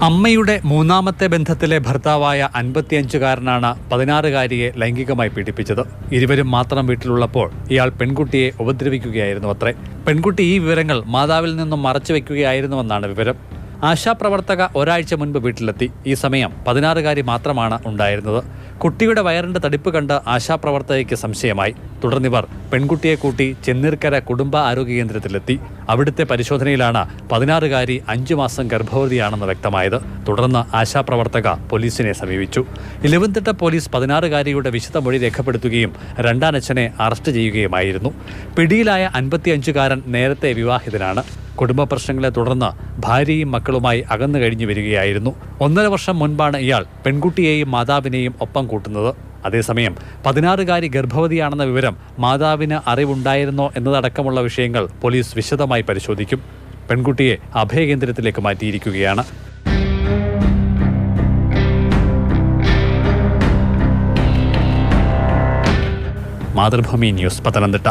അമ്മയുടെ മൂന്നാമത്തെ ബന്ധത്തിലെ ഭർത്താവായ 55-കാരനാണ് 16-കാരിയെ ലൈംഗികമായി പീഡിപ്പിച്ചത്. ഇരുവരും മാത്രം വീട്ടിലുള്ളപ്പോൾ ഇയാൾ പെൺകുട്ടിയെ ഉപദ്രവിക്കുകയായിരുന്നു അത്രേ. പെൺകുട്ടി ഈ വിവരങ്ങൾ മാതാവിൽ നിന്നും മറച്ചുവെക്കുകയായിരുന്നുവെന്നാണ് വിവരം. ആശാപ്രവർത്തക ഒരാഴ്ച മുൻപ് വീട്ടിലെത്തി. ഈ സമയം 16-കാരി മാത്രമാണ് ഉണ്ടായിരുന്നത്. കുട്ടിയുടെ വയറിന്റെ തടിപ്പ് കണ്ട് ആശാപ്രവർത്തകയ്ക്ക് സംശയമായി. തുടർന്നിവർ പെൺകുട്ടിയെ കൂട്ടി ചെന്നീർക്കര കുടുംബ ആരോഗ്യ കേന്ദ്രത്തിലെത്തി. അവിടുത്തെ പരിശോധനയിലാണ് 16-കാരി 5 മാസം ഗർഭവതിയാണെന്ന് വ്യക്തമായത്. തുടർന്ന് ആശാപ്രവർത്തക പോലീസിനെ സമീപിച്ചു. ഇലവുംതിട്ട പോലീസ് 16-കാരിയുടെ വിശദമൊഴി രേഖപ്പെടുത്തുകയും രണ്ടാനച്ഛനെ അറസ്റ്റ് ചെയ്യുകയുമായിരുന്നു. പിടിയിലായ 55-കാരൻ നേരത്തെ വിവാഹിതനാണ്. കുടുംബ പ്രശ്നങ്ങളെ തുടർന്ന് ഭാര്യയും മക്കളുമായി അകന്നു കഴിഞ്ഞു വരികയായിരുന്നു. 1.5 വർഷം മുൻപാണ് ഇയാൾ പെൺകുട്ടിയെയും മാതാവിനെയും ഒപ്പം കൂട്ടുന്നത്. അതേസമയം 16-കാരി ഗർഭവതിയാണെന്ന വിവരം മാതാവിന് അറിവുണ്ടായിരുന്നോ എന്നതടക്കമുള്ള വിഷയങ്ങൾ പോലീസ് വിശദമായി പരിശോധിക്കും. പെൺകുട്ടിയെ അഭയകേന്ദ്രത്തിലേക്ക് മാറ്റിയിരിക്കുകയാണ്. മാതൃഭൂമി ന്യൂസ്, പത്തനംതിട്ട.